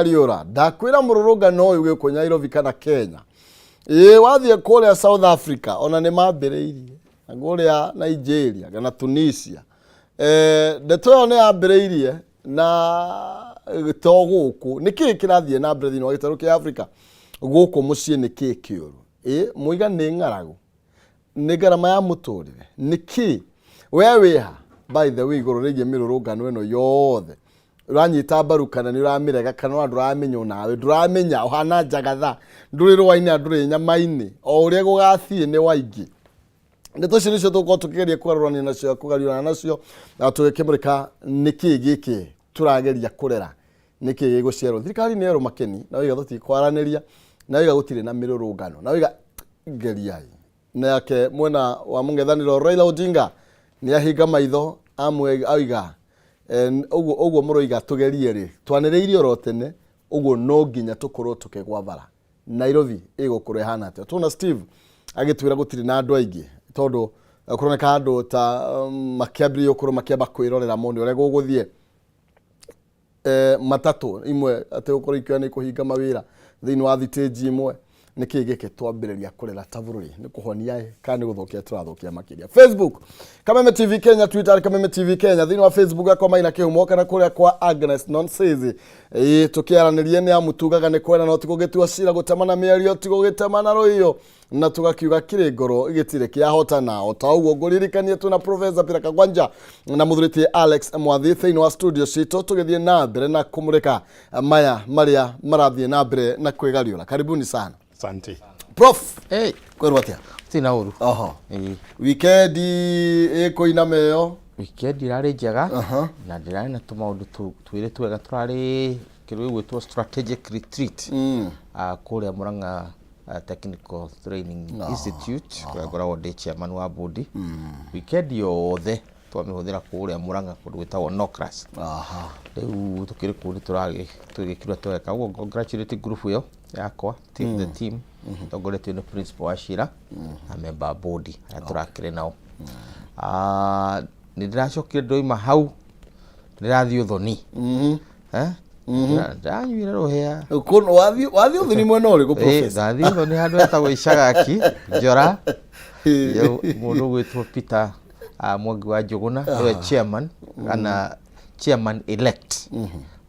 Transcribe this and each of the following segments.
Aliora ndakwira mururungano uyu giko Nairobi kana Kenya wathie kule South Africa ona ni mambereirie ngũrĩa Nigeria kana Tunisia ndeto yo ne ambereirie na gĩtoguku niki kirathie na mbere thĩinĩ wa gĩtarũ kĩa Africa gũkũ mũciĩ niki kĩũru mũiga nĩ ng'aragu nĩ garama ya mũtũrĩre niki we wiha by the way igũrũ rĩgie mĩrũrũngano ĩno yothe uranyita mbaru kana ni uramirega kana nduramenya nawe nduramenya uhana njagatha nduri rwaine nduri nyamaini o uria gugathie ni waingi ndeto cio nicio tuko tukigeria kwarorania nacio kugariona nacio na tugikimurika niki giki turageria kurera niki giguciarwo thirikari ni ero makeni na wiga thuti kwaraniria na wiga gutire na mirurungano na wiga ngeriai na yake mwena wa mungethaniro Raila Odinga ni ahinga maitho amwe aiga uguo muroiga tugerie ri twaniriirio rotene uguo no nginya tukorwo tukegwa bara Nairobi igukuru hana ate tuna Steve agitwira gutiri na andu aingi tondu kuroneka andu ta makiambiri ukuru makiamba kwirorera moni ore guguthie matatu imwe ate ukuru ikyo ni kuhinga mawira thiini wa thiteji imwe niki gike twambiriria kurera ta Bururi ni kuhonia kana guthokia turathokia makiria Facebook Kameme TV Kenya, Twitter Kameme TV Kenya, thiini wa Facebook akoma ina kihumo kana kuria kwa Agnes Nonsizi tukiaranirie ni amutugaga ni kwena no tigugitua cira gutemana miario tigugitemana roiyo na tugakiuga kire ngoro igitire kia hotana ota uguo nguririkanie tuna Professor Pira Kagwanja na muthuriti Alex Mwathi thiini wa studio cito tugithie na mbere na kumurika maya maria marathie na mbere na kwigariura. Karibuni sana. Asante. Prof. Kwerwa atia? Tina uru. Weekend iko ina meyo. Weekend irari njega. Na ndirari na tumaundu twire twega turari kiru gwitwo strategic retreat. Kuria Murang'a Technical Training Institute kwa ndi chairman wa board. Weekend yothe twamihuthira kuria Murang'a kundu gwitagwo Nocras. Riu tukiri kuri turagi tugikirwa tweka uguo congratulate group yo yakwa team the team togoretio ni principal Ashira a member board aturakire nao ni ndiracokire ndoima hau ndirathio thoni ndanyuire rohea kuno wathio thoni mwena uri go Professor ndathio thoni handu etagwo Icagaki Njora mundu gwitwo Peter Mwangi wa Njuguna we chairman kana chairman elect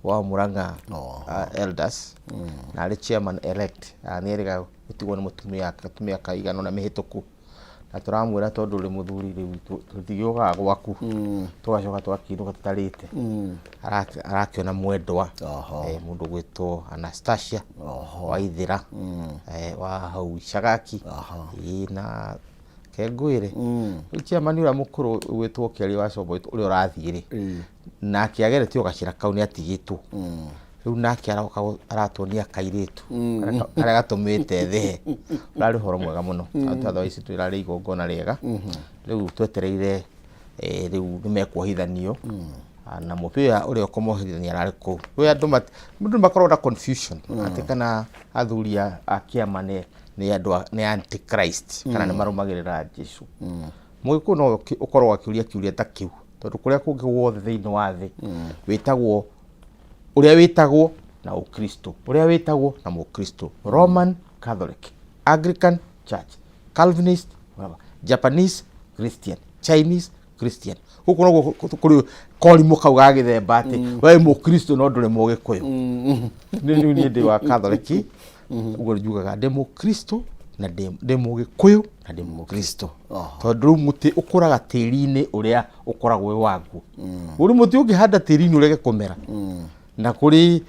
wa Murang'a elders na ari chairman elect ni eriga gutigwo ni mutumia kaigano na mihituku na turamwira tondu ri muthuri riu tutigioga gwaku tugacoka twakiruka tutarite arakiona mwendwa mundu gwitwo Anastasia wa Ithira wa hau Icagaki na kengwire chairman ura mukuru gwitwo Keri wa Combo uri urathire na kiageretio gacira kau ni atigitwo riu nake aratonia kairitu ara gatumite the rari horo mwega muno otherwise twirari igongona riega riu twetereire riu nimekuhithanio na mupia uri okomohithania rari ku we andu makorwo na confusion ati kana athuria akiamane ni andu ni antichrist kana ni marumagirira Jesu muiku no ukorwo akiuria ta kiu tondu kuria kungi guothe thiini wa thi witagwo uria witagwo na Ukristo uria witagwo na Mukristo Roman Catholic Anglican Church Calvinist Japanese Christian Chinese Christian huko no kuri kori mukauga agithemba ati we Mukristo no ndure Mugikuyu ni ndi wa Catholic ugo njugaga ndi Mukristo na ndi Mugikuyu na ndi Mukristo tondu muti ukuraga tiri-ini uria ukoragwo wagu uri muti ungihanda tiri-ini urege kumera na kuri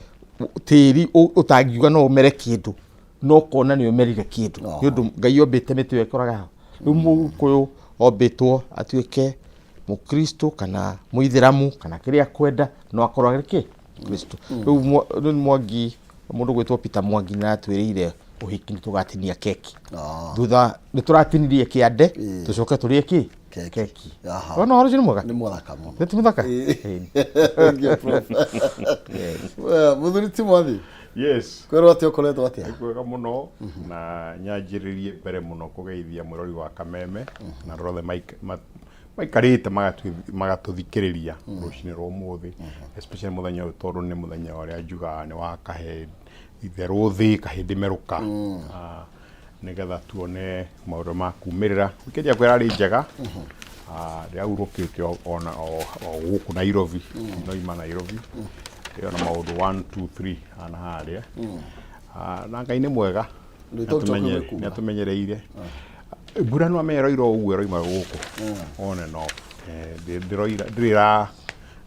tiri utangiuga no umere kindu no kona ni umerire kindu yundu Ngai ombite miti wekoraga riu Mugikuyu ombitwo atuike Mukristo kana Muithiramu kana kiria kwenda no akoragire ki Kristo riu Mwangi mundu gwitwo Peter Mwangi na atwirire uhiki ni tugatinia keki thutha ni turatinirie kiande tucoke turie ki keki ona horo jini mwaga ni mwathaka muno ni muthaka muthuriti Mwathi Yes. Kwerwa ati ukoretwo atia kwega muno na nyanjiririe mbere muno kugeithia murori wa Kameme na rothe maikarite magatuthikiriria rucini rwa muthi especially muthenya uyu tondu ni muthenya uria njuga ni wa kahe itheru thi kahindi meruka nigetha tuone maundu ma kumirira wikiria kwera ri njega ria urukite ona o guku Nairobi no ima Nairobi yo na maundu 1 2 3 ana haria na Ngai ni mwega ni atumenyereire mbura no ameroiro uguo roima guku on and off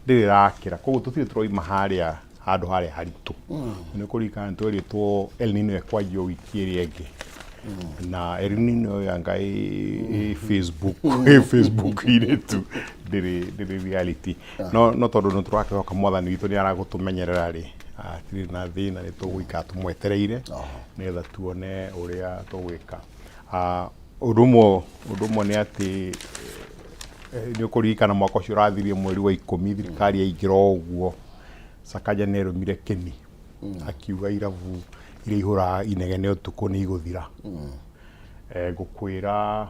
ndirakira koguo tutire turoima haria handu haria haritu ni kurikana twiritwo El Nino ekwanjio wiki iri ingi na El Nino ya Ngai Facebook ire tu ndiri reality no tondu no turakihoka mwathani witu ni aragutumenyerera ri tiri na thina ni tugwika tumwetereire nigetha tuone uria tugwika udumo ni ati ni ukurikana mwaka ucio urathirie mweri wa 10 thirikari yaingira uguo Sakaja nerumire keni akiuga iravu ire ihura inegene utuku ni iguthira gukwira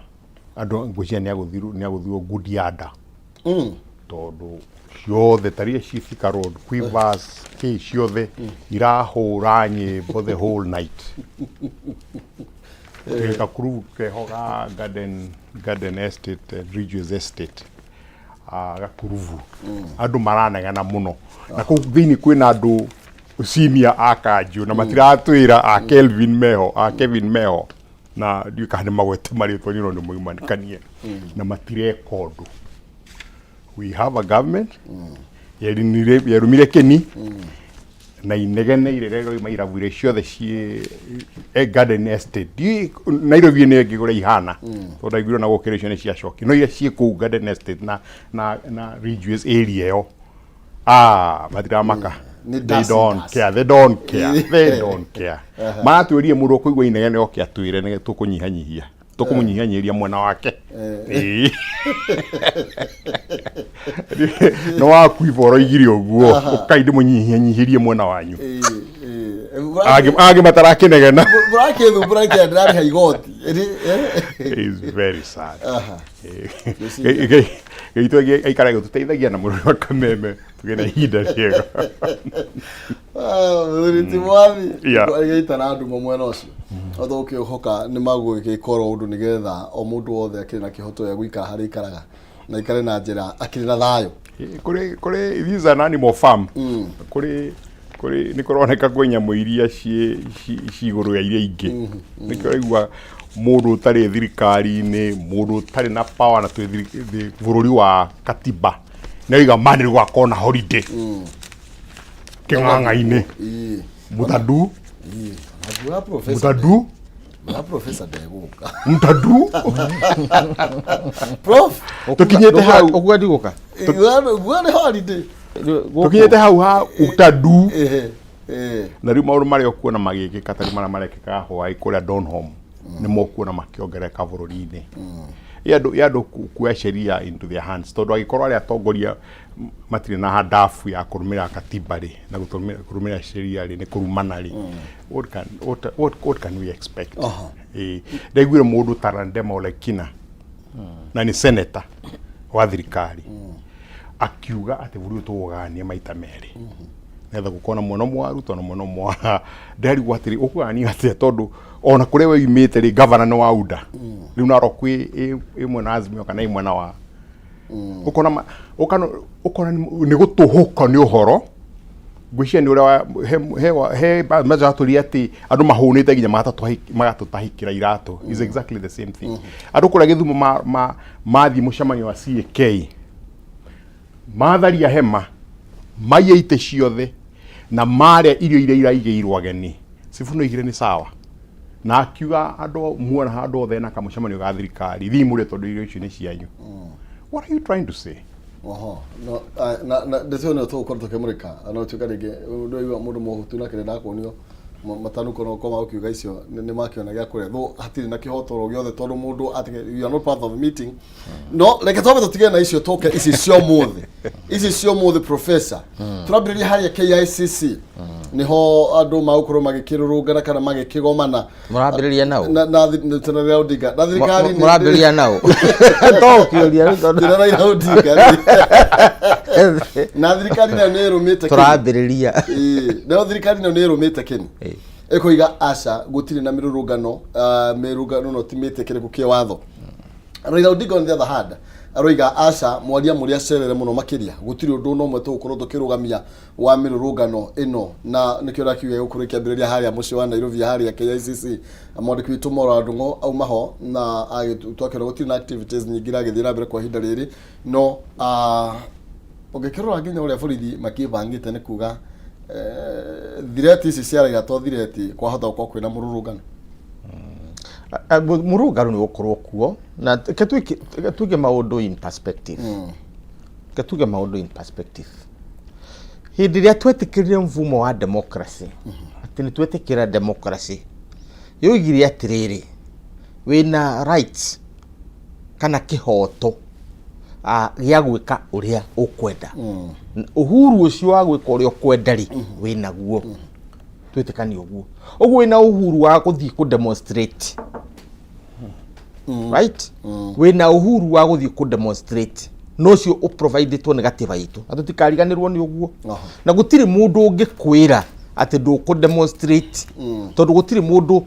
andu ngwicia ni aguthiru Gudiada tondu ciothe taria Cifika Road Quivers ki ciothe irahura nyimbo the whole night Kakuru kehoga garden estate Ridges estate gakuruvu andu maranegana muno na kuu thini kwina andu senior akanju na matiratwira a Kevin Meho na ndikane magwete maritwo niro ni muimanikanie na matirekondo we have a government yerumire keni na inegene irerero mairavire ciothe ci garden estate Nairobi ni ngigura ihana tondu aigwiro na gukirecio ni cia coki no iria ci ku garden estate na Ridges area yo matira maka they don't care maratuirie mundu kuigwa inegene oke atwire ni tukunyihanyihia tukumunyihanyihia mwena wake no wakuivoro igiri uguo ukaindi munyihanyihirie mwena wanyu agi matarakinegena burake ndari haigoti is very sad gitu aikara gututeithagia na mundu wa kameme tugena hinda riega Bururi mwathi aigaitana andu mwena ucio othoke uhoka ni magugikora undu nigetha o mundu wothe akiri na kihoto ya guikara hari ikaraga na ikare na njira akiri na thayo kuri these are animal farm kuri ni kuroneka kwenya muiria ci iguru ya iria ingi ni kuregwa mundu tari thirikari-ini mundu tari na power na bururi wa katiba na iga mani gwa kona holiday king'ang'a-ini mutadu na professor Deguka mutadu prof tukinyete hau ogwa diguka gwa holiday tukinyete hau ha utadu na riu maundu mari okuona magikika tari marekeka Hawaii kuria Donholm ni mokuona makiongereka bururi-ini yado kuya sheria into their hands tondu agikorwo ari atongoria matire na hadafu ya kurumira katiba ri na kurumira sheria ri ni kurumana ri what can we expect ndaigwire mundu Tarandema Olekina na ni senator wa thirikari akiuga ati buri utugania maita meri netha gukona muno mwaru tondu muno mwa ndari gwatiri ukugania ati tondu ona kure we imite ri governor no auda riu na rokwi imwe na Azimio kana imwe na wa ukona ni gutuhuka ni uhoro gwicia ni uria he maja turi ati andu mahunite ginya magatutahikira iratu is exactly the same thing andu kura Githumo mathi mucemanio wa CAK matharia hema mayeite ciothe na maria irio iria iraigeirwo ageni sifuno igire ni sawa na akiuga andu muona handu othe na kamucemanio ga thirikari thimure tondu irio icio ni cianyu what are you trying to say no na ndetho no to korto kemurika no tuka rege ndo iwa mundu muhutu na kire ndakonio matanuko no koma ukiuga icio ni makiona gya kuria tho hatiri na kihotoro giothe tondu mundu atige you are not part of the meeting no like tobe tutige na icio toke ici cio muthi professor turambiriria hari KICC niho andu maukuru magikirurungana kana magikigomana murambiriria nao na Raila Odinga na thirikari murambiriria nao to kiuria Raila Odinga na thirikari na nerumite turambiriria na thirikari na nerumite kini ekoiga aca gutiri na mirurungano no timite kire kukia watho Raila Odinga on the other hand aroiga aca mwaria muria cerere muno makiria gutiri undu no mwe tugukorwo tukirugamia wa mirurungano ino na nikio rakiuga gukurikia mbiriria haria muci wa Nairobi haria KICC amwandiki witu Mora Ndungo aumaho na agitwakira gutiri na activities nyingi ragithira mbere kwa hinda riri no ongekirora nginya uria borithi makibangite ni kuga thireti ici ciaraga to thireti kwa hota kwa kwina mururungano mururungano ni gukorwo kuo na ketuge maundu in perspective ketuge maundu in perspective hindi ria twetikirire mfumo wa democracy ati ni twetikira democracy yoigire atiriri wina rights kana kihoto gya gwika uria ukwenda uhuru ucio wa gwika uria ukwenda ri wina guo twetikani uguo uguo wina uhuru wa guthii ku demonstrate right wina uhuru wa guthii ku demonstrate no cio u provide to negative itu atutikariganirwo ni uguo na gutiri mundu ungikwira ati ndu ku demonstrate tondu gutiri mundu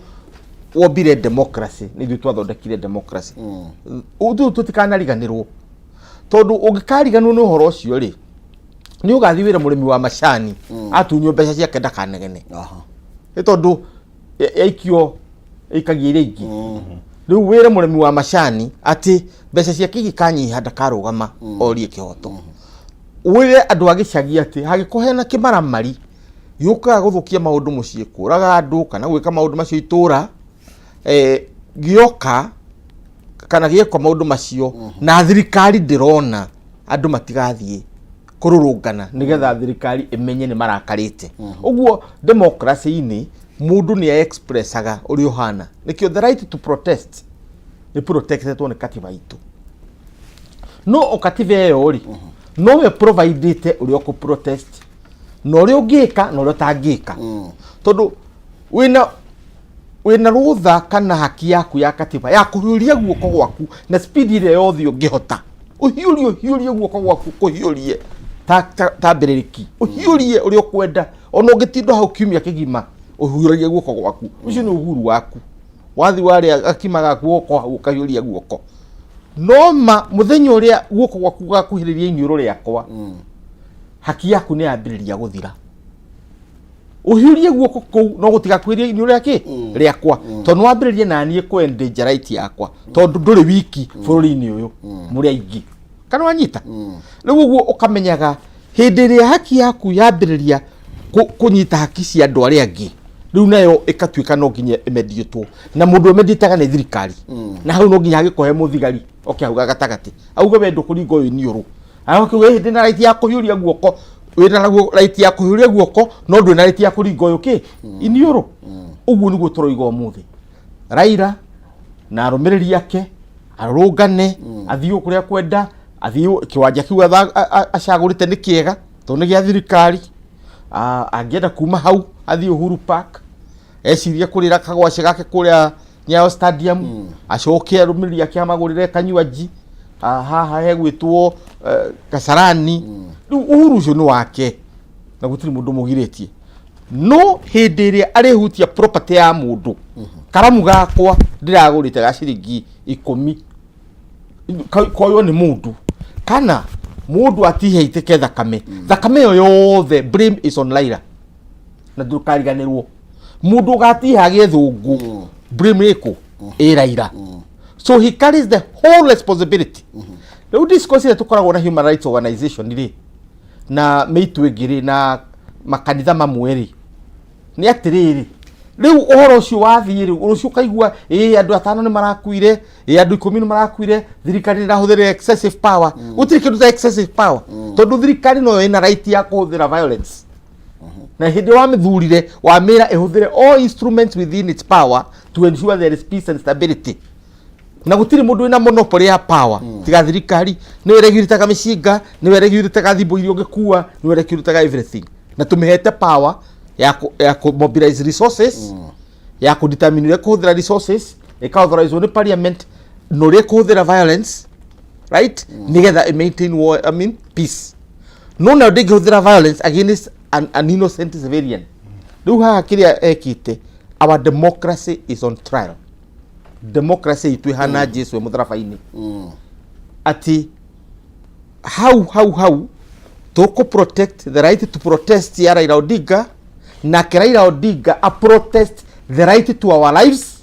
wobire democracy ni thu twathondekire democracy utu tutikanariganirwo tondu ungikariganwo ni uhoro ucio ri ni ugathiwira murimi wa macani atunyo mbeca ciake ndakanegene tondu yaikio ikagira ingi riu wire murimi wa macani ati mbeca ciake ikanyiha ndakarugama orie kihoto wire andu agicagi ati hagikuhena kimaramari yuka guthukia maundu mucii kuraga andu kana gwika maundu macio itura gioka kana gieko maundu macio na thirikari ndirona andu matigathie kururungana nigetha thirikari imenye ni marakarite uguo democracy ini mundu ni expressaga uri ohana nikio the right to protest ni protected on katiba itu no okatibe yori no we provided uri ku protest no uri ugika no uri tangika tondu wina rutha kana haki yaku ya katiba ya kuhiuria guoko gwaku na speed ile yothe ungihota uhiurie guoko gwaku kuhiurie ta bereriki uhiurie uri ukwenda ona ungitindo hau kiumia kigima uhiurie guoko gwaku ucio ni uhuru waku wathi wari akimaga guoko ukahiuria guoko noma muthenya uria guoko gwaku gakuhiriria iniuru riakwa haki yaku ni ambiriria guthira uhiurie guoko kou no gutiga kwiria iniuru riake riakwa tondu wambiririe nanie kwende right yakwa tondu nduri wiki bururi-ini uyu muri aingi kana wanyita riu uguo ukamenyaga hindi ria haki yaku yambiriria kunyita haki cia andu aria angi riu nayo ikatuika no nginya imedietwo na mundu umedietaga ni thirikari na hau no nginya agikohe muthigari okiauga gatagati auga wendo kuringa uyu niuru agokiuga hindi na right ya kuhiuria guoko wina right ya kuhiuria guoko no ndwe na right ya kuringa uyu ki iniuru uguo niguo turoiga umuthi Raila na arumiriri yake arungane athiu kuria kwenda athiu kiwanja kiu acagurite ni kiega tondu ni gia thirikari angienda kuma hau athiu Uhuru Park eciria kurira kagwaci gake kuria Nyayo Stadium acoke arumiriri yake amagurire kanywaji haha hegwitwo Kasarani Uhuru ucio ni wake na gutiri mundu mugiritie no hindi ria arihutia property ya mundu karamu gakwa ndiragurite ga ciringi 10 koyo ni mundu kana mundu atiheite ke thakame yo yothe blame is on Raila na ndukariganirwo mundu gatihage thungu blame iko Raila so he carries the whole responsibility riu discourse tukoragwo na human rights organization ri na meitu ingiri na makanitha mamweri ni atiriri riu uhoro ucio wathiri ucio kaigua andu 5 ni marakuire andu 10 ni marakuire thirikari irahuthira excessive power utiri kindu ta excessive power tondu thirikari no ina right ya kuhuthira violence na hindi wa mithurire wa mira ehuthire all instruments within its power to ensure there is peace and stability. Na gutiri mundu ina monopoly ya power tiga thirikari ni were giritaga micinga ni were giritaga thimbo irio ngikua ni were giritaga everything na tumehete power ya ku mobilize resources ya ku determine ya kuhuthira resources authorize ni parliament no re kuhuthira violence, right? Nigetha maintain war, peace. No na ndingihuthira violence against an innocent civilian. Riu haha kiria ekite, our democracy is on trial. Democracy itu hana Jesu mutharabaini. Ati how to protect the right to protest ya Raila Odinga na Raila Odinga a protest the right to our lives,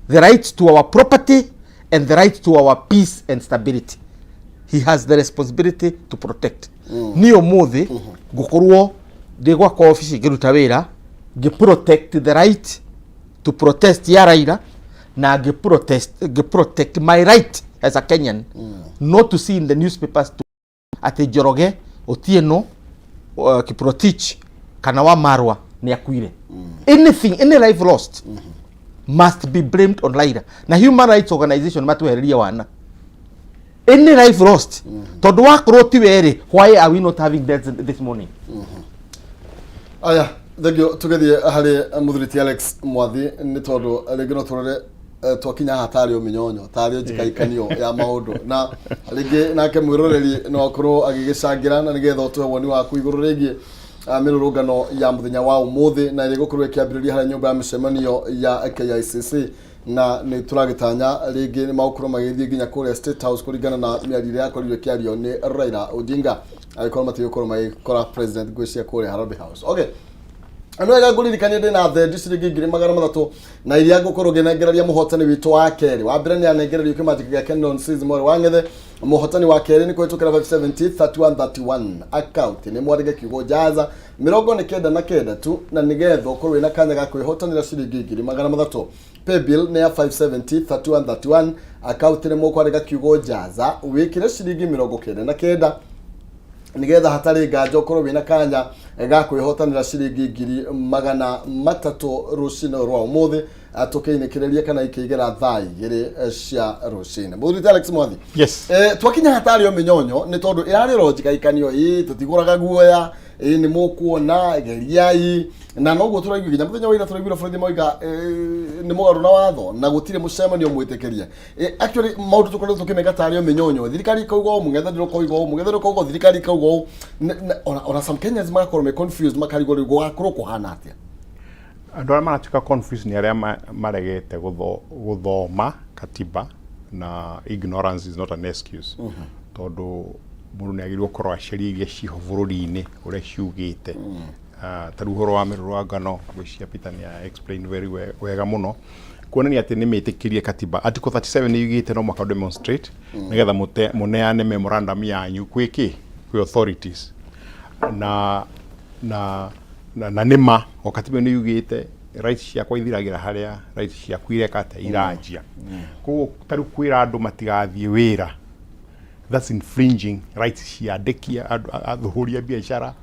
the right to our property and the right to our peace and stability. He has the responsibility to protect. Niyo muthi gukorwo ndigwa kwa office ngiruta wira protect the right to protest ya Raila na protect my right as a Kenyan not to see in the newspapers to ati Njoroge Otieno Kiprotich kana wa Marwa ni akuire. Anything, any life lost must be blamed on Raila. Na human rights organization matuhereria wana any life lost tondu wakorwo ti were, why are we not having that this morning? Aya thegio tugethie hari muthuriti Alex Mwathi ni tondu ringi no turore twakinya hatari uminyonyo tari njikaikanio ya maundu na ringi nake mwiroreri no akorwo agigicangira na nigetha tuhe woni waku iguru ringi mirurungano ya muthenya wa umuthi na iri gukorwo ikiambiriria hari nyumba ya micemanio ya KICC na ni turagitanya ringi ni maukuru magithie nginya kure State House kuringana na miarire yakorirwe kiario ni Raila Odinga agikora matiyo magikora president gwicia kure Harambee House. Okay, ano ega guririkania ndina the district ngiri magana mathatu na iria gukorwo ngenegereria muhotani witu wa keri wa mbere ni anegererio kimathi gya Canon Season Mori Wang'ethe. Muhotani wa keri ni kwetukira 570 3131 account ni mwarige kiugo jaza 99 tu na nigetha ukorwo ina kanya ga kwihotanira ciringi ngiri magana mathatu. Pay bill ni ya 570 3131 account ni mukwarega kiugo jaza wikire ciringi 99 nigetha hatari nganja ukorwo wina kanya ga kwihotanira ciringi ngiri magana matatu rucino rwa umuthi tukiinikireria kana ikigera thai giri cia rucine. Muthuriti Alex Mwathi, yes, twakinya hatari o minyonyo ni tondu irari logica ikanio tutiguraga guoya ni mukuona geriai na no guturaigwa ginya muthenya wa ira turaigwa bũrũri moiga ni mugaru na watho na gutire mucemanio mwitekeria. Actually maundu tukoretwo tukimeka tari o minyonyo thirikari kauga mung'ethe ndirokoiga mung'ethe ndirokoiga thirikari kauga ona some Kenyans magakorwo me confused makarigwo rigo gakorwo kuhana atia. Andu aria maratuika confused ni aria maregete guthoma katiba na ignorance is not an excuse. Tondu mundu ni agirwo korwo aciari iria ciho bururi-ini uria ciugite taru horo wa mirurungano gwiciria Peter ni explain very wega muno kuonania ati ni mitikirie katiba article 37 ni yugite no maka demonstrate nigetha muneane memorandum yanyu kwiki kwi authorities na nima o katiba ni yugite rights ciakwa ithiragira haria rights ciaku irekate iranjia koguo taru kwira andu matigathie wira, that's infringing rights cia andikia athuhuria biashara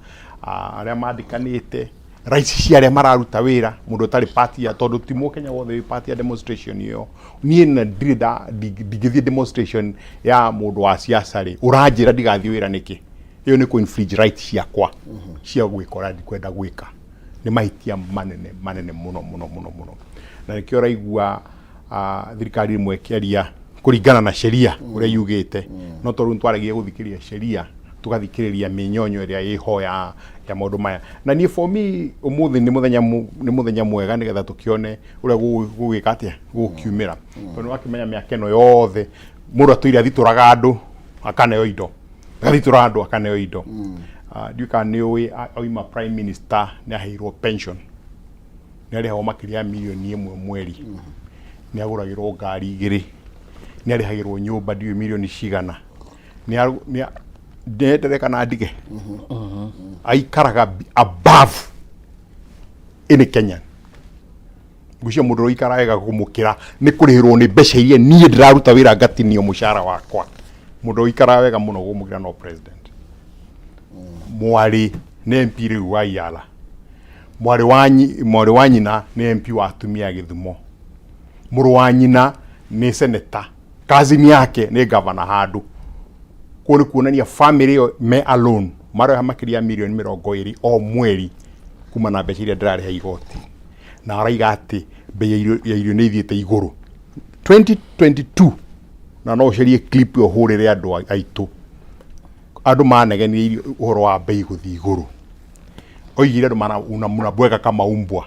aria mandikanite rights cia aria mararuta wira mundu tari party ya tondu timo Kenya wothe wi party ya demonstration iyo nie na digithie demonstration ya mundu wa siasa ri uranjira ndigathie wira niki iyo ni ku infringe rights ciakwa cia gwikora ndikwenda gwika ni mahitia manene muno na nikio raigua thirikari imwe kiaria kuringana na sheria uria yugite no tondu ntwaragie guthikiria sheria tugathikiriria minyonyo iria iho ya maundu maya na nie for me umuthi ni muthenya mwega nigetha tukione uria gugika atia gukiumira tondu wakimenya miaka ino yothe mundu atuire athituraga andu akaneo indo athituraga andu akaneo indo ndiuka niwe oima prime minister ni aheirwo pension ni ariho makiria milioni 1 mweri ni aguragirwo ngari igiri ni arihagirwo nyumba ndiu milioni cigana ni ndereka na ndige aikaraga above in Kenya gucia mundu roikaraga kumukira ni kurihirwo ni mbeca iria nie ndiraruta wira ngatinio mushara wakwa mundu roikaraga wega muno gumukira no president mwari ne MP riu wa Yala mwari wa nyina nĩ MP wa atumia Gĩthumo, mũrũ wa nyina nĩ senator, cousin yake nĩ governor handũ. Kũrĩ kuonania family ĩyo me alone marĩha makĩria milioni 20 o mweri kuma na mbeca iria ndĩrarĩha igoti, na araiga atĩ bei ya irio nĩ ithiĩte igũrũ 2022. Na no ũcarie clip yo hũrĩre andũ aitũ, andũ manegenire ũhoro wa bei gũthiĩ igũrũ. Oigire andũ mnabweka kama umbwa,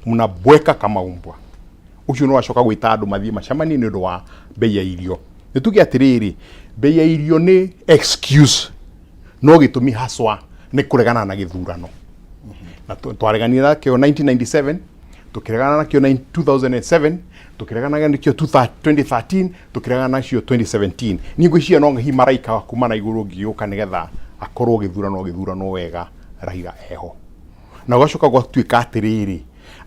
mnabweka kama umbwa. Ucio no acoka gwĩta andũ mathiĩ macamanie nĩ ũndũ wa bei ya irio. Nĩ tuge atĩrĩrĩ, bei ya irio nĩ excuse, no gĩtũmi haswa nĩ kũregana na gĩthurano. Na twareganire nakĩo 1997, tũkĩregana nakĩo 2007, tũkĩregana nakĩo 2013, tũkĩregana nacio 2017. Ningwĩciria no hi maraika kuma na igũrũ ngĩũka nĩgetha akorwo gĩthurano wega Raila eho. Na gwacoka gwatuĩka atĩrĩrĩ,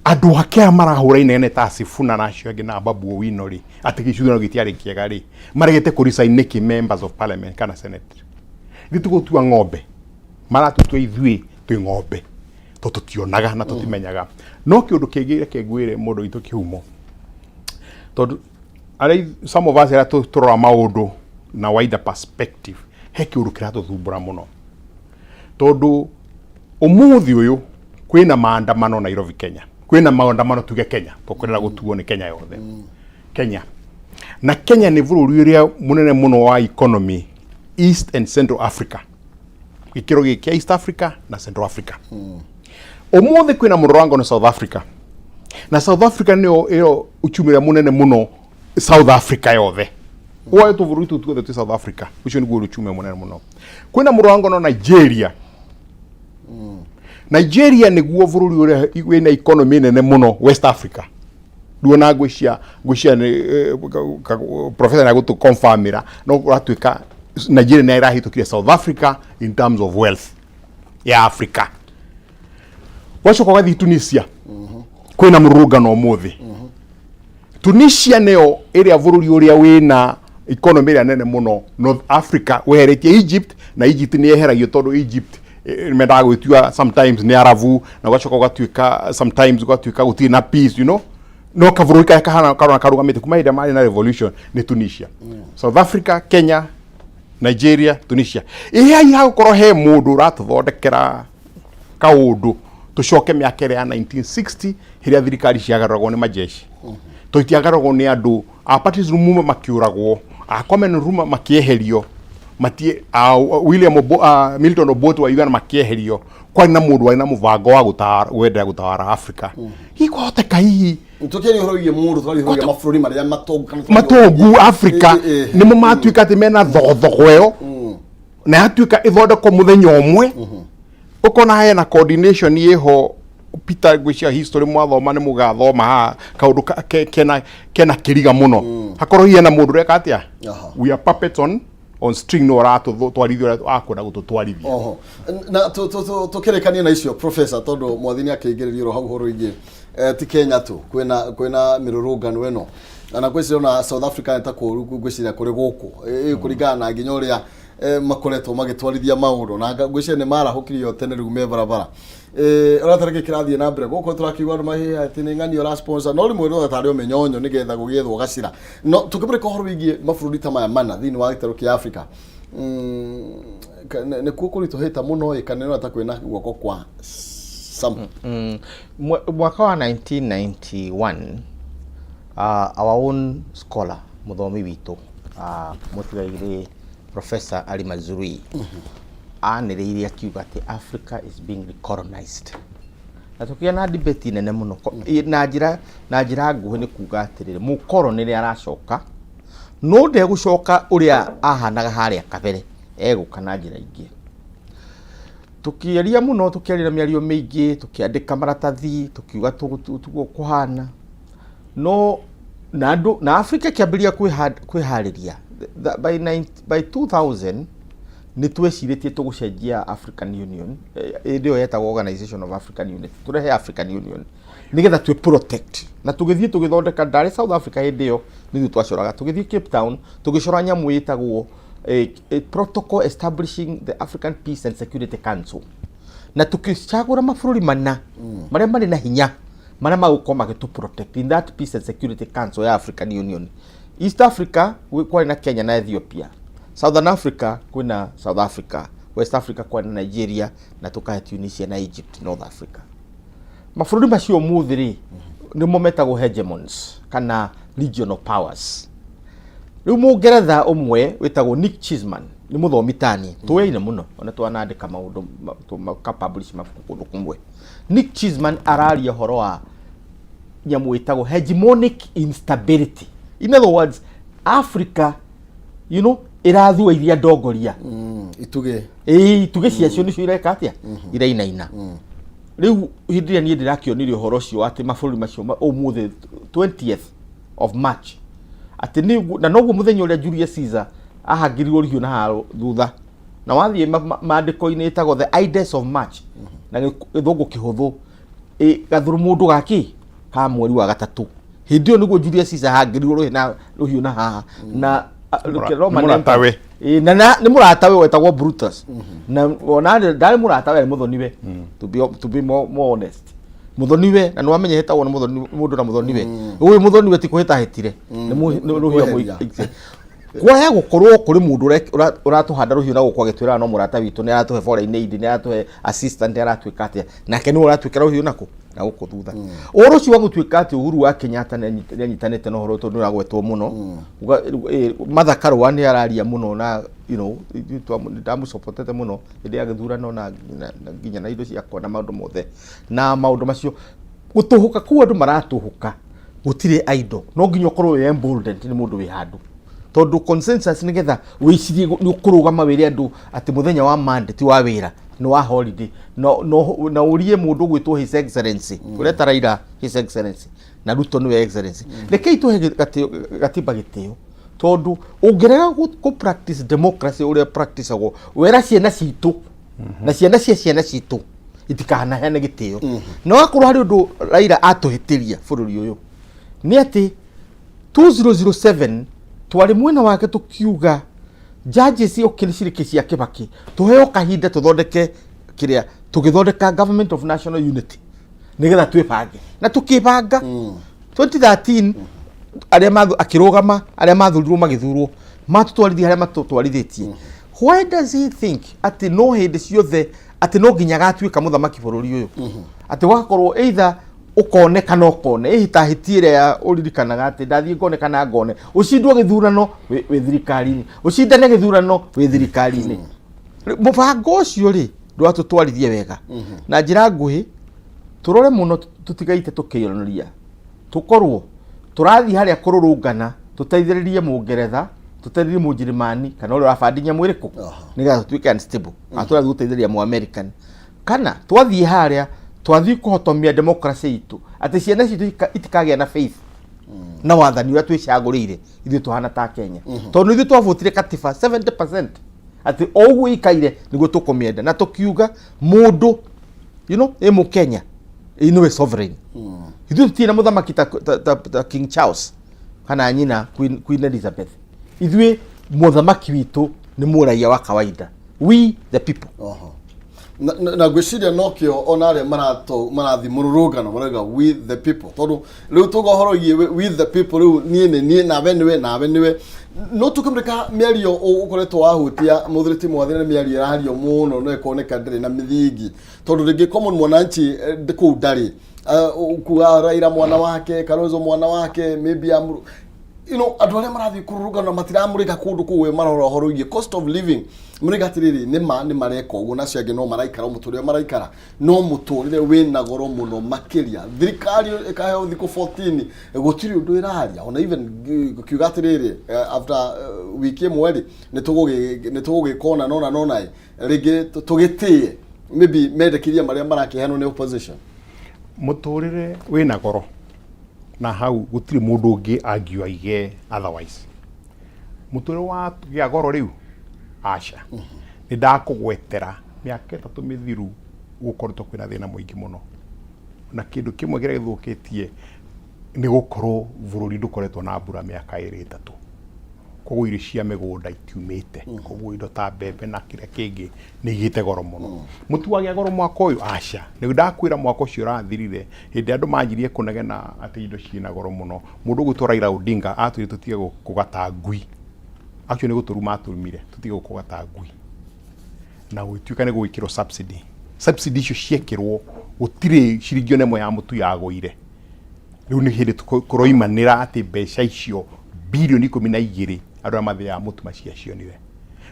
andũ ake marahũra inene ta Sifuna na acio angĩ na Babu Owino rĩ, atĩ gĩthurano gĩtiarĩ kĩega rĩ, maregete kũresign nĩkĩ members of parliament kana senate. Gĩtũgũtua ng'ombe, maratutua ithuĩ twĩ ng'ombe, tũtionaga na tũtimenyaga. No kĩũndũ kĩngĩ reke ngwĩre mũndũ witũ kĩhumo, tondũ some of us era tũrora maũndũ na wider perspective, he kĩũndũ kĩratũthumbũra mũno. Tondũ ũmũthĩ ũyũ kwĩna maandamano Nairobi, Kenya. Kwĩna maandamano tuge Kenya, tũkũrera gũtuo nĩ Kenya yothe. Kenya. Na Kenya nĩ bũrũri ũrĩa mũnene mũno wa economy East and Central Africa. Gĩkĩro gĩkĩa East Africa na Central Africa. Ũmũthĩ kwĩna mũrũrango na South Africa. Na South Africa nĩyo uchumi mũnene mũno South Africa yothe. Woe tũbũrũri tũu tuothe twĩ South Africa. Ũcio nĩguo uchumi mũnene mũno. Kwĩna mũrũrango na Nigeria. Nigeria nĩguo bũrũri ũrĩa wĩna economy nene mũno West Africa. Duona ngwĩcia professor na gũtũ confirmira no gũtuĩka Nigeria nĩ ĩrahĩtũkire South Africa in terms of wealth ya Africa. Wacoka gũthiĩ Tunisia. Kwĩna mũrũrũngano ũmũthĩ. Tunisia nĩyo ĩrĩa bũrũri ũrĩa wĩna economy ĩrĩa nene mũno North Africa, weheretie Egypt, na Egypt nĩ yeheragio tondũ Egypt mendaga gwĩtua sometimes nĩ Arabu, na gwacoka gũtuĩka sometimes gũtuĩka gũtirĩ na peace, you know. No kabũrũri kahana karũgamĩte kuma hĩndĩ marĩ na revolution nĩ Tunisia. South Africa, Kenya, Nigeria, Tunisia. Ĩha gũkorwo he mũndũ ũratũthondekera kaũndũ tũcoke mĩaka ya 1960 hĩrĩa thirikari ciagarũragwo nĩ majeshi. Tũtiagarũragwo nĩ andũ a parties room makĩũragwo, a common room makĩeherio, Milton Obote wa Uganda makĩeherio. Kwari na mũndũ wari na mũbango wa gwendera gũtawara Africa. Hikwahoteka hihi Tukeni horoiye mũndũ twari mabũrũri marĩa matongu Africa nĩmo matuĩka atĩ mena thogothogo ĩyo na yatuĩka ĩthondekwo mũthenya ũmwe. Ũkona hena coordination yĩho. Peter gwĩcia history mwathoma nĩ mũgathoma ha kaũndũ kena kĩriga mũno. Hakorwo hiena mũndũ reka atĩa, we are puppets on string no ratũtwarithia ũrĩa akwenda gũtũtwarithia. Na tũkĩrĩkania na icio professor, tondũ mwathini akĩingĩrĩrio hau horo-inĩ ti Kenya tu kwĩna mĩrũrũngano ĩno, na gwĩciria na South Africa nĩ ta gwĩciria kũrĩ gũkũ kũringana na nginya ũrĩa makoretwo magĩtwarithia maũndũ, na gwĩciria nĩ marahũkirio tene rĩu me barabara. Ũratarĩke kĩrathiĩ na mbere gũkũ tũrakiuga andũ mahĩha atĩ nĩ ng'ani ũra sponsor, no rĩmwe no tarĩ ũmenyonyo nĩgetha gũgĩethwo gacira. No tũkĩmũrĩka ũhoro wĩgiĩ mabũrũri ta maya mana thĩinĩ wa gĩtarũ kĩa Africa, nĩ kuo kũritũhĩte mũno kana no atakwĩna guoko kwa mwaka wa 1991 our own scholar mũthomi witũ mũtigaire Professor Ali Mazrui anĩrĩire akiuga atĩ Africa is being recolonized. Na tũkĩgĩa na debate nene mũno na njĩra nguhĩ nĩ kuuga atĩrĩrĩ mũkoroni nĩ aracoka, no ndegũcoka ũrĩa ahanaga harĩa kabere, egũka na njĩra ingĩ. Tukĩaria mũno, tukĩaria mĩario mĩingĩ, tukĩandĩka maratathi, tukiuga tuguo kuhana. No na Africa kĩambĩrĩria kwĩharĩria by 2000 nĩ twecirĩtie tũgũcenjia African Union, ĩyo yetagwo Organization of African Unity, tũrehe African Union nigetha twĩ protect, na tũgĩthiĩ tũgĩthondeka ndare South Africa hĩndĩ ĩyo nĩ twacoraga, tũgĩthiĩ Cape Town tũgĩcora nyamũ ĩtagwo a protocol establishing the African Peace and Security Council. na tukicagura mabũrũri mana maria mari na hinya maria magũkorwo magĩtũ protect in that Peace and Security Council ya African Union. East Africa kwari na Kenya na Ethiopia, Southern Africa kwina South Africa, West Africa kwari na Nigeria, na tukahe Tunisia na Egypt, North Africa. Mabũrũri macio mũthĩ nimo metagwo hegemons kana regional powers. Rĩu Mũngeretha ũmwe wĩtagwo Nick Chisman ni mũthomithani tũweine mũno ona twanandĩka maũndũ ka-publish mabuku kũndũ kũmwe. Nick Chisman araria horo wa nyamũ ĩtagwo hegemonic instability. In other words, Africa, you know, irathua iria ndongoria ituge ciacio nicio ireka atia irainaina. Riu hindi ni ndirakionire horo cio ati mabũrũri macio ũmũthĩ 20th of March ati ni na noguo muthenya uria Julius Caesar ahagirirwo riu na haro thutha na wathie mandĩko-inĩ ĩtagwo the Ides of March na gĩthũngũ kĩhũthũ gathuru mũndũ gaki ka mweri wa gatatũ. Hindi ĩyo nĩguo Julius Caesar ahagirirwo ruhiũ na haha na mũratawe na nĩ mũratawe wetagwo Brutus na ona ndarĩ mũratawe mũthoniwe to be more honest. Muthoniwe na nwamenye hetagwo nĩ mũndũ na muthoniwe ũyũ muthoniwe ti kũhĩtahĩtire nĩ ruhiũ mũingĩ kwaya gũkorwo kũrĩ mũndũ ũratuhanda ruhiũ na gũkwa gĩtwĩra no mũrata witũ nĩ aratuhe foreign aid nĩ aratuhe assistant aratuĩka atĩa nake nĩ ũratuĩka ruhiũ nako na gũkũ thutha ũhoro ũcio wa gũtuĩka atĩ Uhuru wa Kenyatta nĩ anyitanĩte na ũhoro tondũ nĩũragwetwo mũno Martha Karũa nĩ araria mũno na you know ndamũsopotete mũno hĩndĩ ya gĩthurano na nginya na indo ciakwa na maũndũ mothe na maũndũ macio gũtũhũka kuo andũ maratũhũka gũtirĩ idol no nginya ũkorwo wĩ emboldened nĩ mũndũ wĩ handũ tondu consensus nigetha wicirie ni ukurugama wiri andu ati muthenya wa Monday ti wa wira no wa holiday no urie mundu gwitwo his excellency ureta Raila his excellency na Ruto niwe excellency rekei tuhe gatiba gitio tondu ungerega ku practice democracy uria practice ago wera ciana citu na ciana citu itikana hene gitio no akorwo hari undu Raila atuhitiria bururi uyu ni ati 2007 twari mwena wake tukiuga judges okiriciriki cia Kibaki tuheo kahinda tuthondeke kiria tugithondeka government of national unity nigetha twĩbange na tukibanga 2013 aria akirugama aria mathurirwo magithurwo matutwarithia aria matutwarithitie. Why does he think ati no hindi ciothe ati no nginya gatuĩka muthamaki bururi uyu ati wakorwo either ukoneka no kone ihitahitire ya uririkanaga ati ndathie ngoneka na ngone ucindwo githurano wi thirikari-ini ucindane githurano wi thirikari-ini mubango ucio ri ndwatutwarithie wega na njira nguhi turore muno tutigaite tukionoria tukorwo turathie haria kururungana tuteithiririe Mũngeretha tuteithiririe Mũnjirimani kana uri rabandinya mwiriku nigetha tutuike unstable aturathie guteithiriria mu American kana twathie haria twathie kuhotomia democracy itu ati ciana citu itikagia na faith na wathani uria twicagurire ithu tuhana ta Kenya tondu ithu twavotire katiba 70% ati ogu ikaire niguo tukumienda na tukiuga mundu you know emu Kenya ino sovereign ithu tina muthamaki ta King Charles kana nyina Queen Elizabeth ithu muthamaki witu ni muraia wa kawaida we the people na gwiciria nokio onare marathi mururungano maraga with the people tondu riu tugohorogie with the people riu nie nawe niwe no tukamrika miario ukoretwo wahutia muthiriti mwathire miario irahario muno no ikoneka ndire na mithingi tondu ringi common mwananchi ku ndari kuga Raila mwana wake Kalonzo mwana wake maybe you know andu aria marathi kururungana matiramurika kundu kuwe marorohorogie cost of living muriga tiriri ni mareka uguo na ciange no maraikara muturire maraikara no muturire wina goro muno makiria thirikari ikaheo thiku 14 gutiri undu iraharia ona even kiuga tiriri after wiki mweri nitugugikona nona rigi tugitie maybe medekiria maria marakiheanwo ni opposition muturire wina goro na hau gutiri mundu ungi angiuige otherwise muturire wa gia goro riu acha ni ndakugwetera miaka 3 mithiru gukoretwo kwina thina muingi muno na kindu kimwe gira githukitie ni gukorwo bururi ndukoretwo na mbura miaka 2-3 koguo irio cia mĩgũnda itiumĩte koguo indo ta mbembe na kĩrĩa kĩngĩ nĩ igĩte goro mũno mũtu wagĩa goro mwaka ũyũ aca nĩ ndakwĩra mwaka ũcio ũrathirire hĩndĩ andũ manjirie kũnegena atĩ indo ciĩna goro mũno mũndũ gwĩtwo Raila Odinga atwĩrire tũtige kũgata ngui acio nĩ gũtũruma atũrumire tũtige kũgata ngui na gũtuĩka nĩ gwĩkĩrwo subsidy icio ciekĩrwo gũtirĩ ciringi ona ĩmwe ya mũtu yagũire rĩu nĩ hĩndĩ kũroimanĩra atĩ mbeca icio bilioni 12 andũ arĩa mathĩaga mũtu maciacionire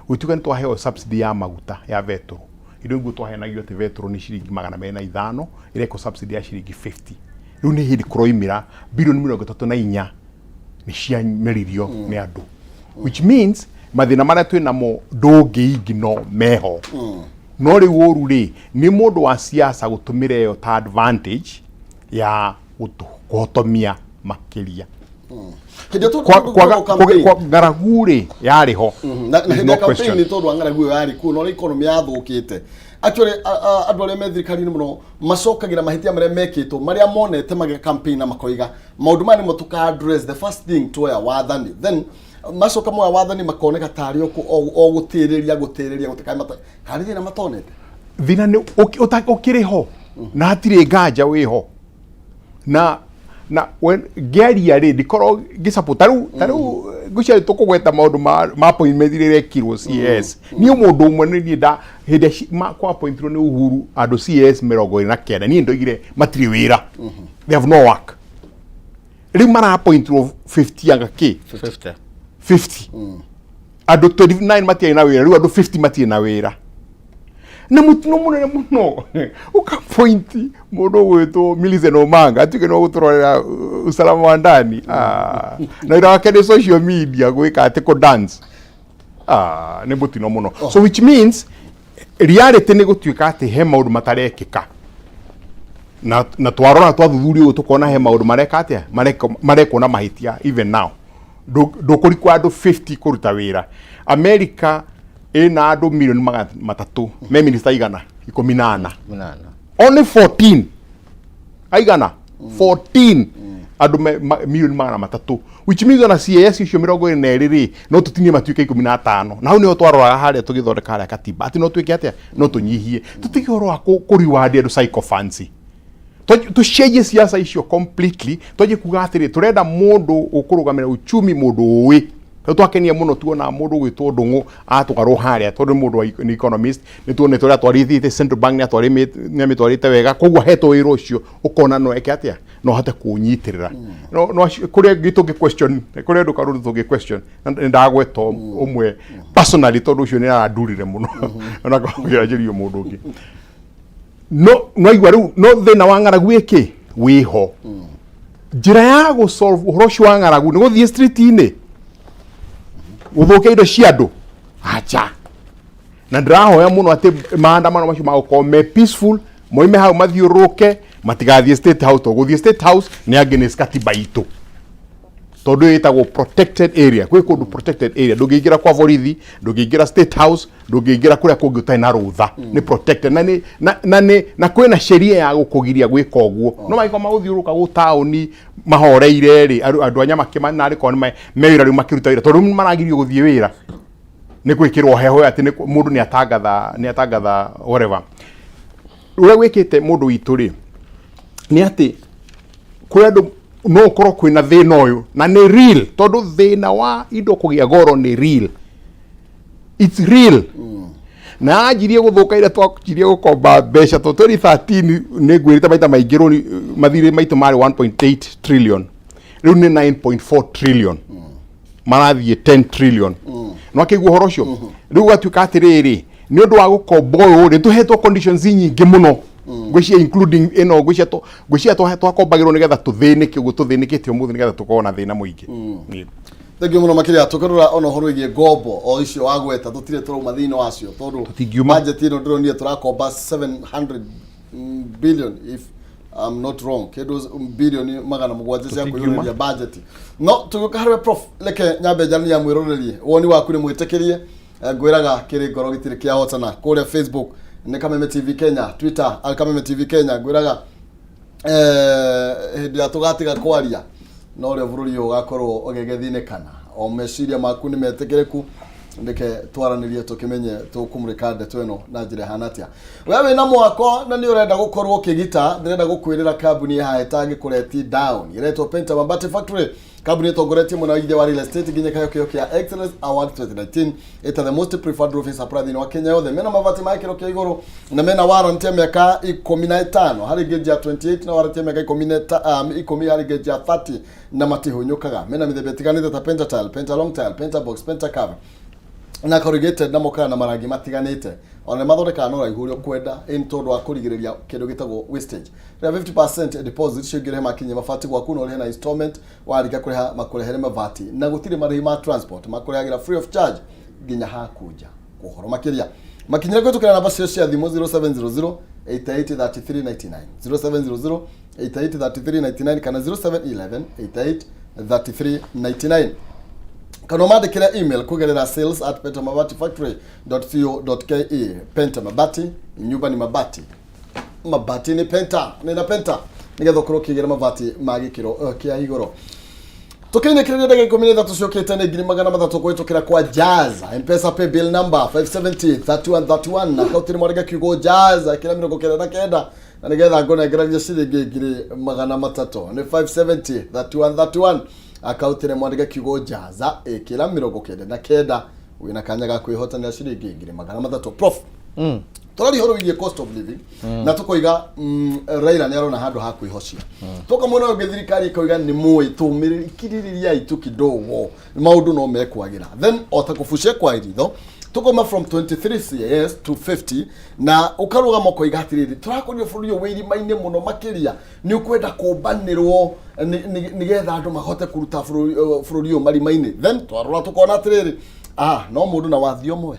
gũtuĩka nĩ twaheo subsidy ya maguta ya vetro indo niguo twaheanagio atĩ vetro nĩ ciringi 205 ĩreko subsidy ya ciringi 50 rĩu nĩ hĩndĩ kũroimĩra bilioni 34 nĩ ciameririo nĩ andũ which means mathĩna marĩa twĩ namo ndũngĩigi no meho no rĩu ũru rĩ nĩ mũndũ wa siasa gũtũmĩra ĩyo ta advantage ya kũhotomia makĩria ng'aragu rĩ yarĩ ho na hĩndĩ ya campaign nĩ tondũ wa ng'aragu ĩyo yarĩ kuo no economy yathũkĩte actually andũ arĩa me thirikari-inĩ mũno macokagĩra mahĩtia marĩa mekĩtwo marĩa monete magĩ campaign na makoiga maũndũ maya nĩmo tuka address the first thing tuoya wathani then macoka moya wathani makoneka tarĩ o gũtĩrĩria gũtĩkai thĩna matonete thina nĩ ũkĩrĩ ho na hatirĩ nganja wĩ ho na ngĩaria rĩ ndikorwo ngĩsupport tarĩu ngũcia tũkũgweta maũndũ ma appointment iria irekirwo CS niĩ mũndũ ũmwe nĩ niĩ hĩndĩ kwa appointirwo nĩ Uhuru andũ CS 29 niĩ ndoigire matirĩ wĩra they have no work rĩu mara appointirwo 50 anga kĩ 50 andũ 29 matiarĩ na wĩra rĩu andũ 50 matirĩ na wĩra na mũtino mũnene mũno ũkapointi mũndũ gwĩtwo Millicent Omanga atuĩke no gũtũrorera usalama wa ndani na ira wake nĩ social media gwĩka atĩ kũ dance nĩ mũtino mũno so which means reality nĩ gũtuĩka atĩ he maũndũ matarekĩka na twarora twathuthuria ũguo tũkona he maũndũ mareka atĩa marekwo na mahĩtia even now ndũkũrikwa andũ 50 kũruta wĩra America ina andũ milioni 300 me minister igana 18 only 14 aigana 14 andũ milioni 300 which means ona CAS icio 22 rĩ no tũtinie matuĩke 15 na hau nĩho twaroraga harĩa tũgĩthondeka harĩa katiba atĩ no twĩke atĩa no tũnyihie tũtige ũhoro wa kũriwandi andũ psychophancy tucenjie siasa icio completely twaje kuga atĩrĩ tũrenda mũndũ ũkũrũgamĩrĩra uchumi mũndũ ũĩ twakenia mũno tuona mũndũ gwĩtwo Ndung'u atũgarwo harĩa tondũ mũndũ nĩ economist nĩ tuone tũrĩa twarithĩte central bank nĩ amitwarĩte wega koguo hetwo wĩra ũcio ũkona no eke atĩa no hate kũnyitĩrĩra no kũrĩa gĩtũngĩ question kũrĩa ndũkarũ tũngĩ question nĩ ndagweta ũmwe personally tondũ ũcio nĩ arandurire mũno ona kũgĩranjĩrio mũndũ ũngĩ no igwa rĩu no thĩna wa ng'aragu ĩkĩ wĩho njĩra ya gũsolve ũhoro ũcio wa ng'aragu nĩ gũthiĩ street-inĩ gũthũkia indo cia andũ acha na ndĩrahoya mũno atĩ maandamano macio magũkorwo me peaceful moime hau mathiũrũrũke matigathiĩ state house to gũthiĩ state house nĩ against katiba itũ tondũ ĩtagwo protected area gwĩ kũndũ protected area ndũngĩingĩra kwa borithi ndũngĩingĩra state house ndũngĩingĩra kũrĩa kũngĩ ũtarĩ na rũtha nĩ protected na kwĩna sheria ya gũkũgiria gwĩka ũguo no maiko magũthiũrũka gũ taũni mahoreire rĩ andũ anya makĩmanarĩ kwa nĩ mewĩra rĩu makĩruta wĩra tondũ maragirio gũthiĩ wĩra nĩ gwĩkĩrwo heho atĩ mũndũ nĩ atangatha whatever ũrĩa gwĩkĩte mũndũ witũ rĩ nĩ atĩ kũrĩ andũ no ũkorwo kwĩna thĩna ũyũ na nĩ real tondũ thĩna wa indo kũgĩa goro nĩ real it's real na anjirie gũthũka ire twakirie gũkomba mbeca to 2013 nĩ ngwĩrĩte maita maingĩ mathirĩ maitũ marĩ 1.8 trillion rĩu nĩ 9.4 trillion marathiĩ 10 trillion no akĩigua ũhoro ũcio rĩu gatuĩka atĩrĩrĩ nĩ ũndũ wa gũkomba ũyũ rĩ tũhetwo conditions nyingĩ mũno gwĩcia including ino gwĩcia twakombagĩrwo nĩgetha tũthĩnĩke ũguo tũthĩnĩkĩte ũmũthĩ nĩgetha tũkorwo na thĩna mũingĩ Thank you mũno makĩria tũkĩrora ona ũhoro wĩgiĩ ngombo o icio wagweta tũtirĩ tũrauma thĩinĩ wacio tondũ budget ĩno ndĩronire tũrakomba 700 billion if I'm not wrong kĩndũ billion magana mũgwanja cia kũiyũrĩria budget no tũgĩũka harĩa prof leke nyambe njania mwĩrorerie woni waku nĩ mwĩtĩkĩrie ngwĩraga kĩrĩ ngoro gĩtirĩ kĩa hotana kũrĩa Facebook nĩ Kameme TV Kenya Twitter Kameme TV Kenya ngwĩraga hĩndĩ ya tũgatiga kwaria no rĩo bũrũri ũgakorwo ũgĩgĩthinĩkana o meciria maku ni metekereku ndeke twaranirie tukimenye tukumurika ndeto ino na njira hanatia wewe na mwako na ni urenda gukorwo kigita ndirenda gukwirira kambuni ya etangi kureti down iretwo Penta Mabati Factory kambuni itogoretie mwana ide wa real estate ginya kayo kyo kia excellence award 2019 eta the most preferred roofing supplier in Kenya yothe mena mabati makiro kia igoro na mena warranty ya miaka 15 hari geji ya 28 na warranty ya miaka 10 hari geji ya 30 na matihonyukaga mena mithemba tiganite ta Penta Tile, Penta Long Tile, Penta Box, Penta Cover na corrugated na mokana na marangi matiganite ona mathondeka no raihurio kwenda into ndo akurigireria kindu gitagwo wastage na 50% deposit shigire makinye mafati gwaku no na installment warika kuriha makurehere mavati na gutire marĩhi ma transport makurehagira free of charge ginya hakuja kuhoro makiria makinyira kwetu kana namba cia thimu 0700 883399 0700 883399 kana 0711 883399 kana mandikira email kugerera sales@pentamabatifactory.co.ke Penta Mabati nyumba ni mabati mabati ni Penta nina Penta nigetho kurokigira mabati magikiro kia igoro tukine kirire ndege 13 ciokete ne 300 kwitukira kwa Jazz M-Pesa pay bill number 5703131 na kautiri mwarega kiugo Jazz kila miro kokera kenda na nigetha ngona ngeranya ciringi 300 ni 5703131 akautire mwarega kiugo Jaza kila mirongo kenda na kenda wina kanya ga kwihotana ciringi 300 prof torari horo wigie cost of living na tukoiga Raila ni arona handu ha kwihocia toka muno ngethirikari ikoiga ni muyi tumiriri kiririria itu kidogo maundu no mekwagira then otakufushia kwa iritho tukoma from 23 CAS to 50 na ukaruga moko igatiriri turakorio bũrũri wĩri maine muno makiria ni ukwenda kumbanirwo nigetha andu mahote kuruta bũrũri mari maine then twarora tukona atiriri no mundu na wathio mwe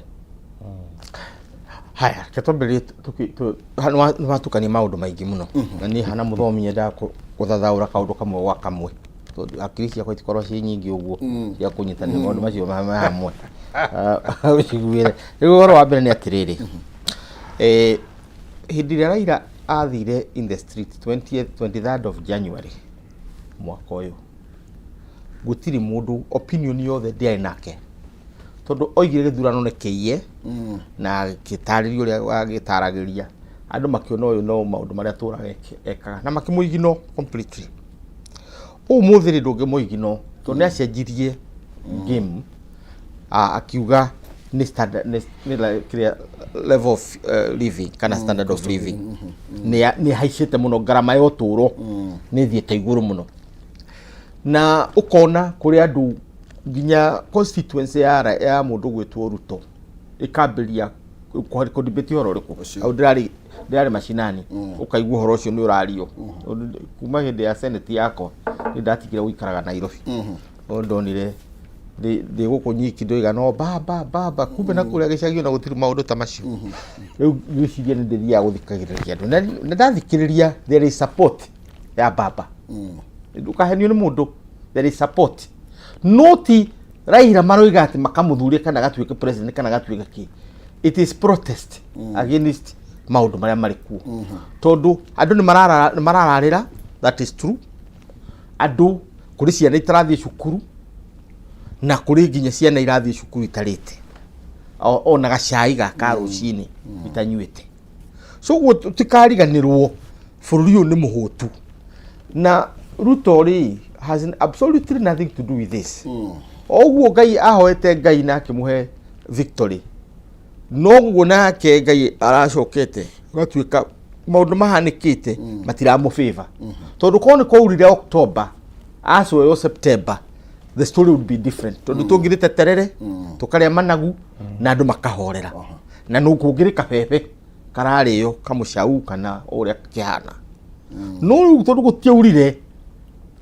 haya ketobeli tukani maundu maingi muno na ni hana muthomi nda kuthathaura kaundu kamwe gwa kamwe akirisia kwa itikoro ci nyingi uguo ya kunyitana maundu macio hamwe uciguire igoro wa mbere ni atiriri hindi ria Raila athire in the street 23rd of January mwaka uyu gutiri mundu opinion yothe ndiari nake tondu oigire githurano nekiie na gitaririo ria wagitaragiria andu makiona uyu no maundu maria turageka na makimuigino completely umuthiri ndungi muigino tondu ni acenjirie game akiuga ni standard ni level of living kana standard of living ni haicite muno garama yo turo ni thiete iguru muno na ukona kuri andu ginya constituency ya mundu gwitwo Ruto ikambiria ko debate horo riku au ndari mashinani ukaigua horo cio ni urario kuma hindi ya senate yako ni ndatikira guikaraga Nairobi ndonire de gukunyiki ndoiga no baba kumbe na kuria gicagio na gutiri maundu ta macio riu giciria ni ndithia guthikagiriria andu na ndathikiriria there is support ya baba ndukahenio ni mundu there is support noti Raila maroiga ati makamuthurie kana gatuike president kana gatuike ki it is protest against maundu maria marikuo tondu andu ni marararira that is true andu kuri ciana itarathie cukuru na kuri ginya ciana irathie cukuru itarite ona gacai gaka rucini itanyuite so gutikariganirwo bũrũri ũyũ ni muhutu na Ruto ri has absolutely nothing to do with this oguo Ngai ahoete Ngai na akimuhe victory noguo nake Ngai aracokete gatuika maundu mahanikite matiramu favor tondu kone kwaurire October aso September the story would be different tondu tungirite terere tukaria managu na andu makahorera na nukungirika pepe karario kamucau kana uria kihana no tondu gutiaurire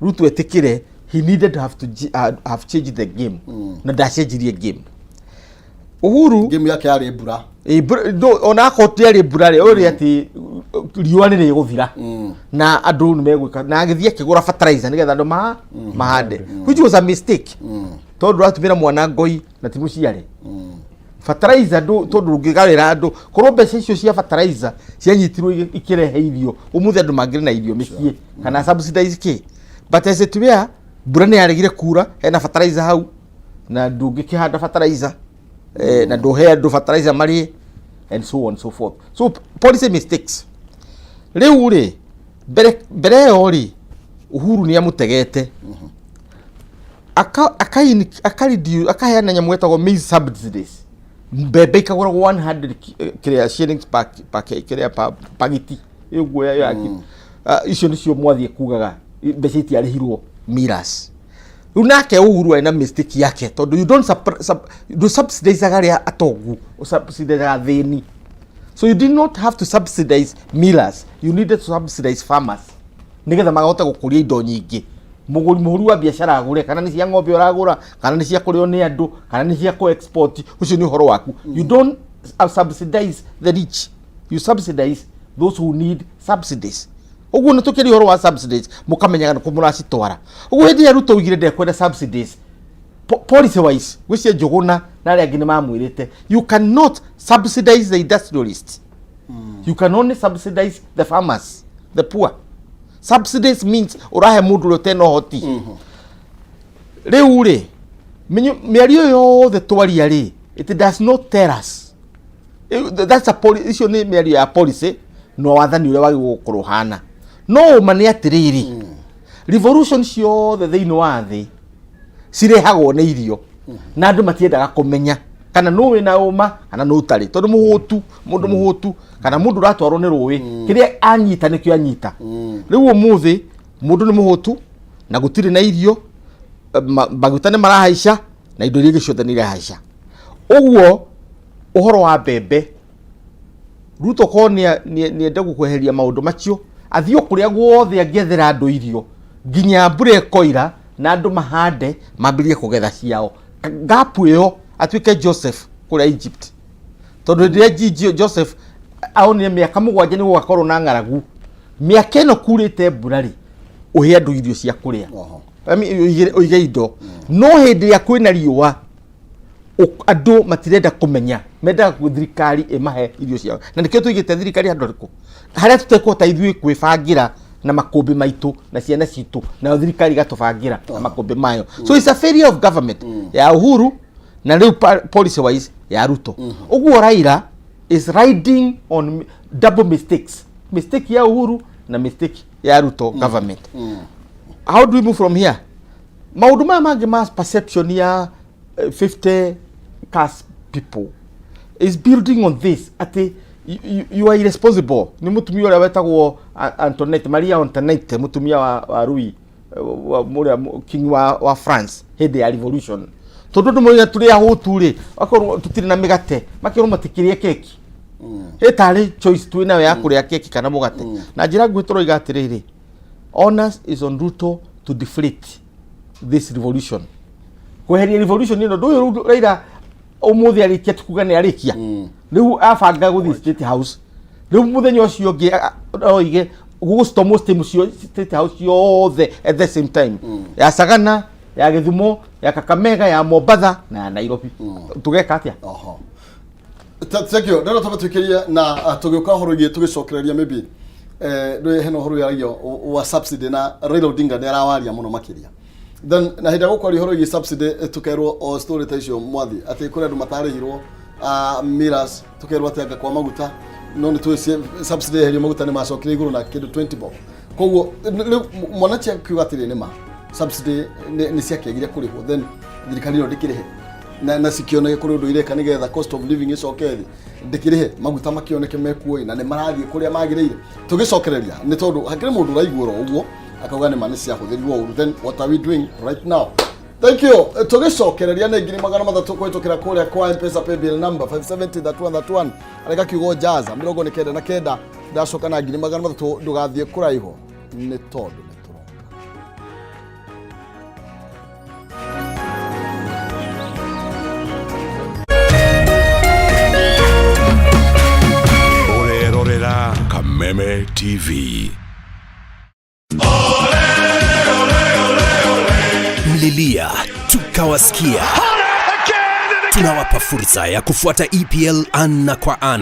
Ruto etikire he needed to have changed the game na ndacenjirie game Uhuru game yake yari bura ona akotiari burare uri ati riwa ni riguthira na andu ni megwika na agithie kigura fertilizer nigetha andu mahande which was a mistake tondu atumira mwana ngoi na timu ciare fertilizer tondu ngigarira andu korwo mbeca icio cia fertilizer cianyitirwo ikirehe irio umuthe andu mangire na irio micii kana subsidize ki but as it were bura ni yaregire kura ena fertilizer hau na ndungikihanda fertilizer na nduhe andu fertilizer mari and so on and so forth. So policy mistakes. Riu ri bere ori Uhuru ni amutegete akaheana nyamu etagwo maize subsidies. Mbembe ikaguragwo 100 shillings per pagiti iguo yake icio nicio mwathie kugaga mbeca itiarihirwo miras. Riu nake Uhuru ena mistake yake tondu you don't subsidize agaria atongu subsidize athini. So you did not have to subsidize millers, you needed to subsidize farmers nigetha magahota gukuria indo nyingi. Muhuru wa biashara agure kana ni cia ng'ombe uragura kana ni cia kurio ni andu kana ni cia export, ucio ni uhoro waku. You don't subsidize the rich, you subsidize those who need subsidies. Uguo na tukiri uhoro wa subsidies mukamenyaga ko muracitwara. Uguo hindi ya Ruto ugire de kwenda subsidies policy wise wicie Njuguna na ari angine mamwirite you cannot subsidize the industrialists. You can only subsidize the farmers, the poor. Subsidies means urahe mundu roteno hoti. Riu ri miario yothe twaria ri it does not tell us. That's a policy issue ni miario ya policy no wathani ule wagi gukuruhana. No mani atiriri. Revolution ciothe thiini wa thi cirehagwo ni irio na andu matiendaga kumenya kana no wina uma kana no utari tondu mundu muhutu kana mundu ratwarwo ni ruwi kiria anyita nikio anyita. Riu umuthi mundu ni muhutu na gutiri na irio maguta ni marahaica na indo iria ciothe ni irahaica. Uguo uhoro wa mbembe Ruto konia ni enda gukweheria maundu macio athio kuria guothe angethera andu irio nginya mbura ekoira na andu mahande mambirie kugetha ciao. Gapu iyo atwike Joseph kuri Egypt tondu ndiye Joseph aonire miaka 7 ni gugakorwo na ngaragu miaka eno kurite mbura ri uhe andu irio cia kuria uige indo no hindi ya kwina riua andu matirenda kumenya menda thirikari imahe irio ciao na nikio tuigite thirikari andu riku haria tutekota ithui kwibangira na makombe maitu na ciana citu na thirikari gatubangira na makombe mayo. So it's a failure of government ya Uhuru na riu policy wise ya Ruto. Uguo Raila is riding on double mistakes, mistake ya Uhuru na mistake ya Ruto government. How do we move from here? Maundu mangi mass perception ya 50 caste people is building on this ati you are irresponsible. Ni mutumia ule wetagwo Antoinette Maria Antoinette mutumia wa Louis wa king wa France hindi ya revolution. Tondu ndu moya turi ahutu ri akorwo tutiri na migate makiro matikirie keki. Etari choice tu na ya kuria keki kana mugate. Na njira gwitoro igatiriri. Onus is on Ruto to deflate this revolution. Kweheria revolution ni ndo Raila umuthi arikia tukuga ni arikia. Riu afanga guthi State House. Riu muthenya ucio ngi oige gugustomo State House yothe at the same time. Ya Sagana, ya Githumo, ya Kakamega, ya Mombasa na ya Nairobi. Tugeka atia? Thank you. Ndona tabatukiria na tugiuka horo igi tugicokereria maybe ndo heno horo ya iyo wa subsidy na Raila Odinga nderawaria muno makiria. Then na hinda gukwari horo igi subsidy tukerwo o story ta icio mwathi ati kuri andu matarihirwo miras tukerwo atanga kwa maguta no ni tu subsidy heri maguta ni macokire iguru na kindu 20 bob. Koguo mwanachi akiuga atiri ni ma subsidy ni cia kiagire kuriho then thirikari ro ndikirihe na sikioneke kuri undu ireka nigetha cost of living icokethi ndikirihe maguta makioneke mekuoi na ni marathie kuria magirire tugicokereria ni tondu hakiri mundu raiguoro uguo akauga ni mani cia huthirirwo then what are we doing right now? Thank you. Tugicokereria na ngiri magana mathatu kwitukira kuria kwa M-Pesa paybill number 5703131 areka kiugo jaza 99 ndacoka na ngiri magana mathatu ndugathie kuraiho ni tondu Kameme TV. Mlilia tukawasikia. Tunawapa fursa ya kufuata EPL ana kwa ana.